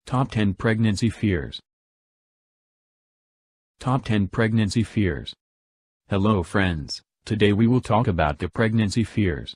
Top 10 Pregnancy Fears. Top 10 Pregnancy Fears. Hello friends, today we will talk about the pregnancy fears.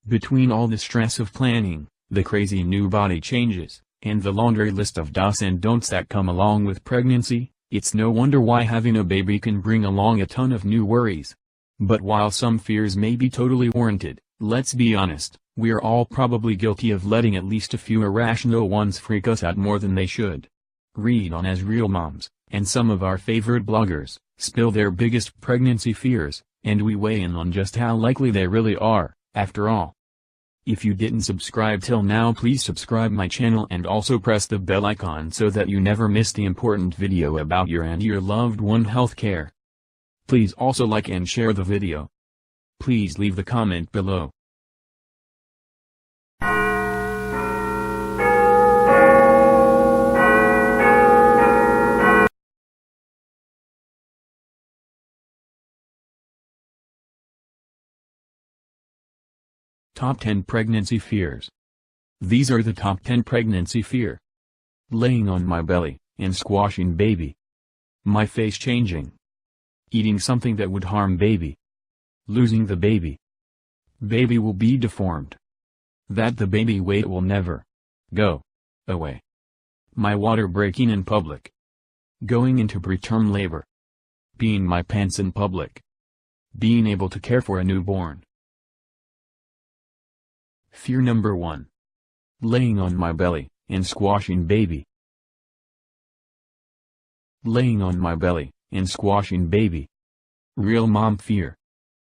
Between all the stress of planning, the crazy new body changes, and the laundry list of do's and don'ts that come along with pregnancy, it's no wonder why having a baby can bring along a ton of new worries. But while some fears may be totally warranted, let's be honest, we're all probably guilty of letting at least a few irrational ones freak us out more than they should. Read on as real moms, and some of our favorite bloggers, spill their biggest pregnancy fears, and we weigh in on just how likely they really are, after all. If you didn't subscribe till now, please subscribe my channel and also press the bell icon so that you never miss the important video about your and your loved one healthcare. Please also like and share the video. Please leave the comment below. Top 10 Pregnancy Fears. These are the top 10 pregnancy fear. Laying on my belly, and squashing baby. My face changing. Eating something that would harm baby. Losing the baby. Baby will be deformed. That the baby weight will never go away. My water breaking in public. Going into preterm labor. Peeing my pants in public. Being able to care for a newborn. Fear number 1. Laying on my belly, and squashing baby. Laying on my belly, and squashing baby. Real mom fear.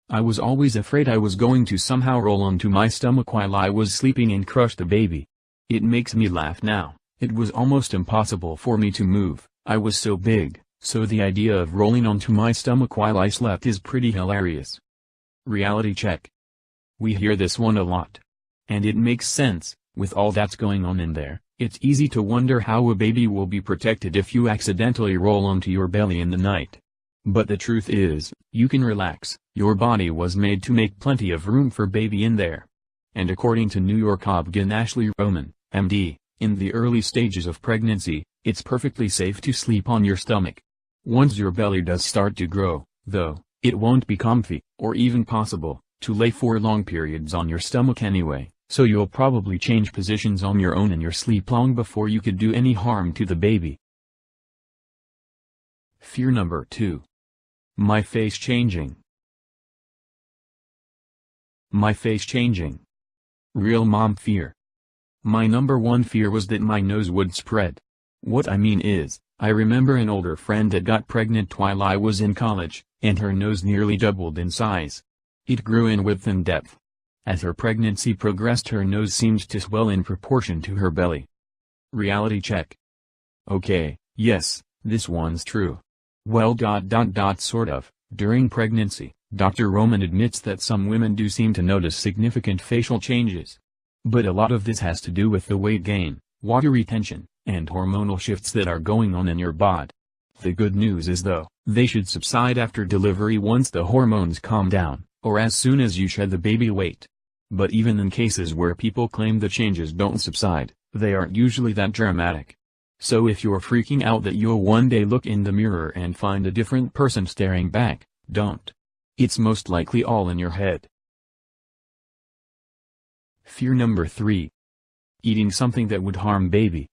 I was always afraid I was going to somehow roll onto my stomach while I was sleeping and crush the baby. It makes me laugh now, it was almost impossible for me to move, I was so big, so the idea of rolling onto my stomach while I slept is pretty hilarious. Reality check. We hear this one a lot. And it makes sense, with all that's going on in there, it's easy to wonder how a baby will be protected if you accidentally roll onto your belly in the night. But the truth is, you can relax, your body was made to make plenty of room for baby in there. And according to New York Obgyn Ashley Roman, MD, in the early stages of pregnancy, it's perfectly safe to sleep on your stomach. Once your belly does start to grow, though, it won't be comfy, or even possible, to lay for long periods on your stomach anyway. So you'll probably change positions on your own in your sleep long before you could do any harm to the baby. Fear number 2. My face changing. My face changing. Real mom fear. My number 1 fear was that my nose would spread. What I mean is, I remember an older friend that got pregnant while I was in college, and her nose nearly doubled in size. It grew in width and depth. As her pregnancy progressed, her nose seemed to swell in proportion to her belly. Reality check. Okay, yes, this one's true. Well, sort of. During pregnancy, Dr. Roman admits that some women do seem to notice significant facial changes. But a lot of this has to do with the weight gain, water retention, and hormonal shifts that are going on in your body. The good news is though, they should subside after delivery once the hormones calm down, or as soon as you shed the baby weight. But even in cases where people claim the changes don't subside, they aren't usually that dramatic. So if you're freaking out that you'll one day look in the mirror and find a different person staring back, don't. It's most likely all in your head. Fear number 3. Eating something that would harm baby.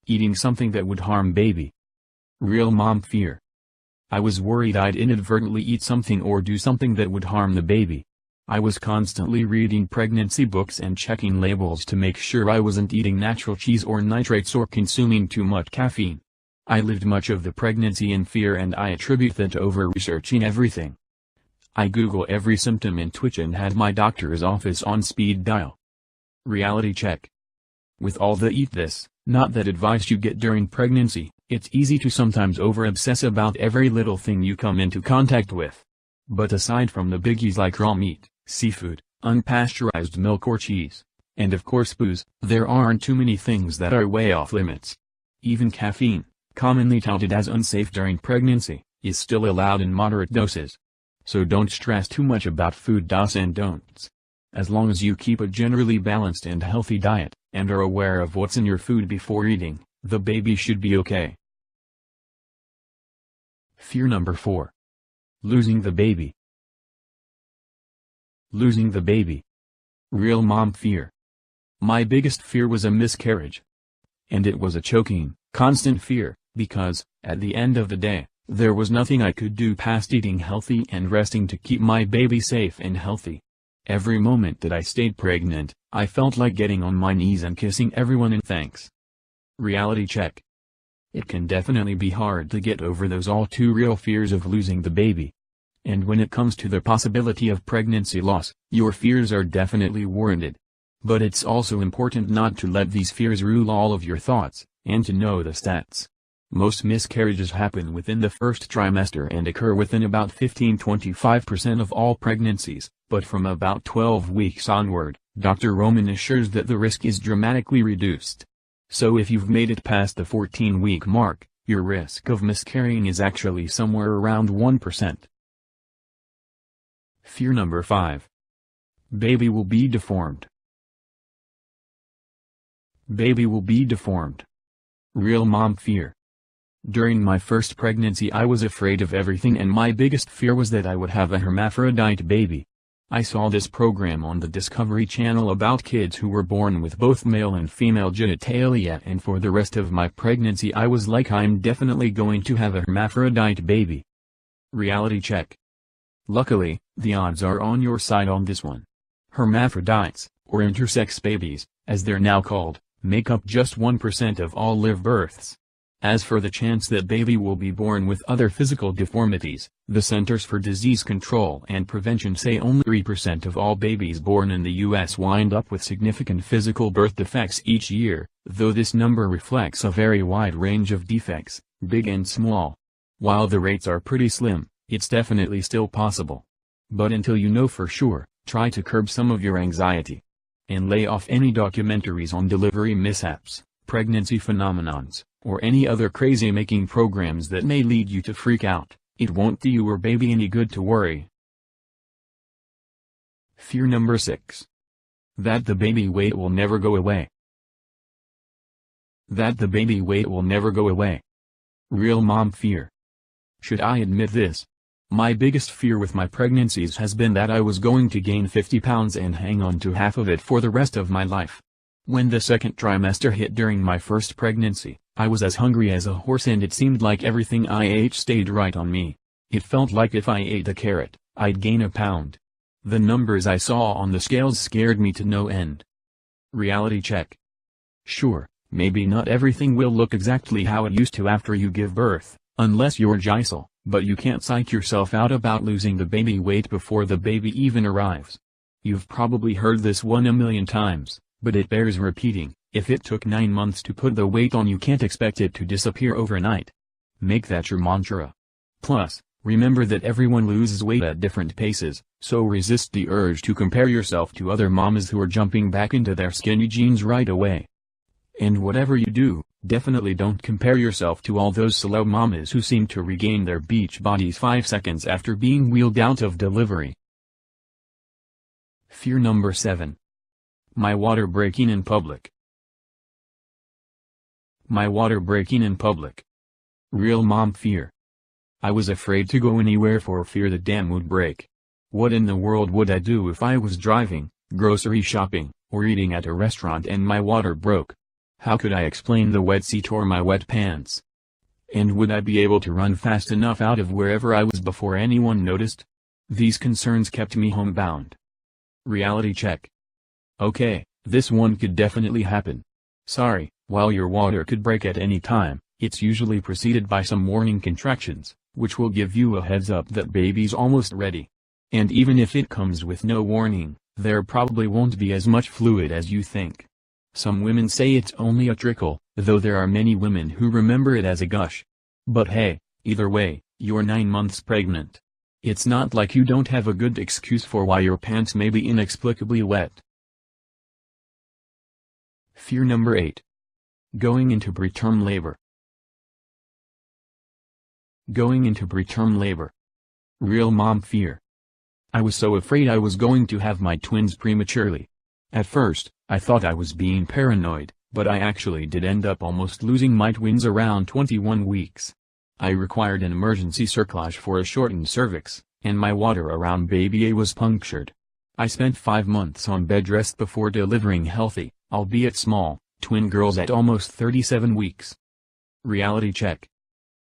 Eating something that would harm baby. Real mom fear. I was worried I'd inadvertently eat something or do something that would harm the baby. I was constantly reading pregnancy books and checking labels to make sure I wasn't eating natural cheese or nitrates or consuming too much caffeine. I lived much of the pregnancy in fear, and I attribute that to over-researching everything. I Google every symptom in Twitch and had my doctor's office on speed dial. Reality check. With all the eat this, not that advice you get during pregnancy, it's easy to sometimes over-obsess about every little thing you come into contact with. But aside from the biggies like raw meat, seafood, unpasteurized milk or cheese, and of course booze, there aren't too many things that are way off limits. Even caffeine, commonly touted as unsafe during pregnancy, is still allowed in moderate doses. So don't stress too much about food do's and don'ts. As long as you keep a generally balanced and healthy diet, and are aware of what's in your food before eating, the baby should be okay. Fear number 4. Losing the baby. Losing the baby. Real mom fear. My biggest fear was a miscarriage. And it was a choking, constant fear, because, at the end of the day, there was nothing I could do past eating healthy and resting to keep my baby safe and healthy. Every moment that I stayed pregnant, I felt like getting on my knees and kissing everyone in thanks. Reality check. It can definitely be hard to get over those all too real fears of losing the baby. And when it comes to the possibility of pregnancy loss, your fears are definitely warranted. But it's also important not to let these fears rule all of your thoughts, and to know the stats. Most miscarriages happen within the first trimester and occur within about 15–25% of all pregnancies, but from about 12 weeks onward, Dr. Roman assures that the risk is dramatically reduced. So if you've made it past the 14-week mark, your risk of miscarrying is actually somewhere around 1%. Fear number 5. Baby will be deformed. Baby will be deformed. Real mom fear. During my first pregnancy I was afraid of everything, and my biggest fear was that I would have a hermaphrodite baby. I saw this program on the Discovery Channel about kids who were born with both male and female genitalia, and for the rest of my pregnancy I was like, I'm definitely going to have a hermaphrodite baby. Reality check. Luckily, the odds are on your side on this one. Hermaphrodites, or intersex babies, as they're now called, make up just 1% of all live births. As for the chance that baby will be born with other physical deformities, the Centers for Disease Control and Prevention say only 3% of all babies born in the U.S. wind up with significant physical birth defects each year, though this number reflects a very wide range of defects, big and small. While the rates are pretty slim, it's definitely still possible. But until you know for sure, try to curb some of your anxiety. And lay off any documentaries on delivery mishaps, pregnancy phenomenons, or any other crazy-making programs that may lead you to freak out. It won't do you or baby any good to worry. Fear number 6. That the baby weight will never go away. That the baby weight will never go away. Real mom fear. Should I admit this? My biggest fear with my pregnancies has been that I was going to gain 50 pounds and hang on to half of it for the rest of my life. When the second trimester hit during my first pregnancy, I was as hungry as a horse, and it seemed like everything I ate stayed right on me. It felt like if I ate a carrot, I'd gain a pound. The numbers I saw on the scales scared me to no end. Reality check. Sure, maybe not everything will look exactly how it used to after you give birth, unless you're Giselle, but you can't psych yourself out about losing the baby weight before the baby even arrives. You've probably heard this 1,000,000 times, but it bears repeating. If it took 9 months to put the weight on, you can't expect it to disappear overnight. Make that your mantra. Plus, remember that everyone loses weight at different paces, so resist the urge to compare yourself to other mamas who are jumping back into their skinny jeans right away. And whatever you do, definitely don't compare yourself to all those celeb mamas who seem to regain their beach bodies 5 seconds after being wheeled out of delivery. Fear number 7. My water breaking in public. My water breaking in public. Real mom fear. I was afraid to go anywhere for fear the dam would break. What in the world would I do if I was driving, grocery shopping, or eating at a restaurant and my water broke? How could I explain the wet seat or my wet pants? And would I be able to run fast enough out of wherever I was before anyone noticed? These concerns kept me homebound. Reality check. Okay, this one could definitely happen. Sorry, while your water could break at any time, it's usually preceded by some warning contractions, which will give you a heads up that baby's almost ready. And even if it comes with no warning, there probably won't be as much fluid as you think. Some women say it's only a trickle, though there are many women who remember it as a gush. But hey, either way, you're 9 months pregnant. It's not like you don't have a good excuse for why your pants may be inexplicably wet. Fear number 8. Going into preterm labor. Going into preterm labor. Real mom fear. I was so afraid I was going to have my twins prematurely. At first, I thought I was being paranoid, but I actually did end up almost losing my twins around 21 weeks. I required an emergency cerclage for a shortened cervix, and my water around baby A was punctured. I spent 5 months on bed rest before delivering healthy, albeit small, twin girls at almost 37 weeks. Reality check.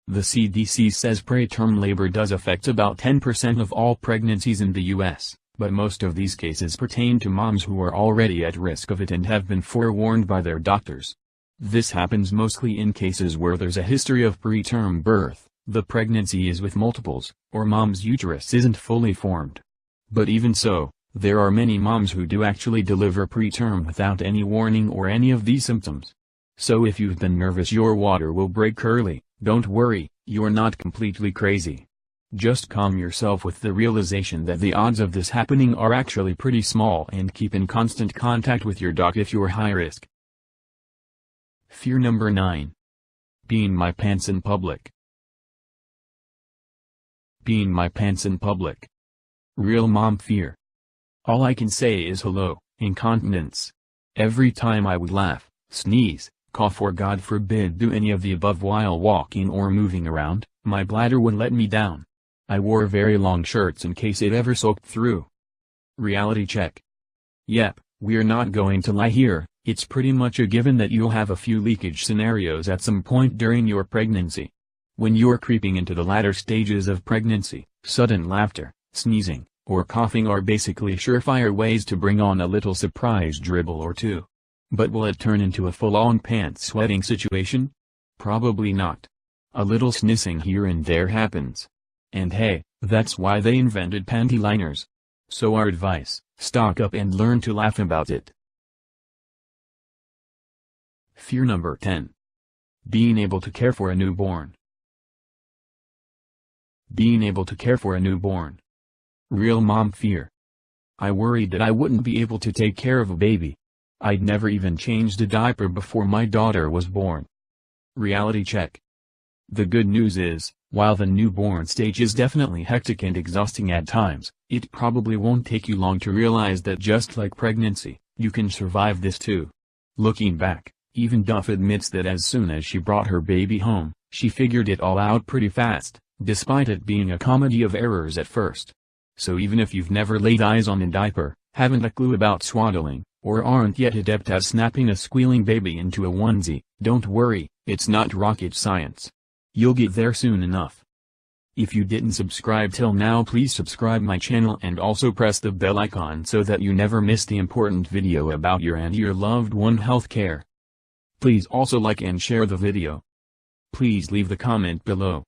The CDC says preterm labor does affect about 10% of all pregnancies in the U.S., but most of these cases pertain to moms who are already at risk of it and have been forewarned by their doctors. This happens mostly in cases where there's a history of preterm birth, the pregnancy is with multiples, or mom's uterus isn't fully formed. But even so, there are many moms who do actually deliver preterm without any warning or any of these symptoms. So if you've been nervous your water will break early, don't worry, you're not completely crazy. Just calm yourself with the realization that the odds of this happening are actually pretty small and keep in constant contact with your doc if you're high risk. Fear number 9. Peeing my pants in public. Peeing my pants in public. Real mom fear. All I can say is hello, incontinence. Every time I would laugh, sneeze, cough or God forbid do any of the above while walking or moving around, my bladder would let me down. I wore very long shirts in case it ever soaked through. Reality check. Yep, we're not going to lie here, it's pretty much a given that you'll have a few leakage scenarios at some point during your pregnancy. When you're creeping into the latter stages of pregnancy, sudden laughter, sneezing, or coughing are basically surefire ways to bring on a little surprise dribble or two. But will it turn into a full-on pants sweating situation? Probably not. A little sneezing here and there happens. And hey, that's why they invented panty liners. So our advice, stock up and learn to laugh about it. Fear number 10. Being able to care for a newborn. Being able to care for a newborn. Real mom fear. I worried that I wouldn't be able to take care of a baby. I'd never even changed a diaper before my daughter was born. Reality check. The good news is, while the newborn stage is definitely hectic and exhausting at times, it probably won't take you long to realize that just like pregnancy, you can survive this too. Looking back, even Duff admits that as soon as she brought her baby home, she figured it all out pretty fast, despite it being a comedy of errors at first. So even if you've never laid eyes on a diaper, haven't a clue about swaddling, or aren't yet adept at snapping a squealing baby into a onesie, don't worry, it's not rocket science. You'll get there soon enough. If you didn't subscribe till now, please subscribe my channel and also press the bell icon so that you never miss the important video about your and your loved one healthcare. Please also like and share the video. Please leave the comment below.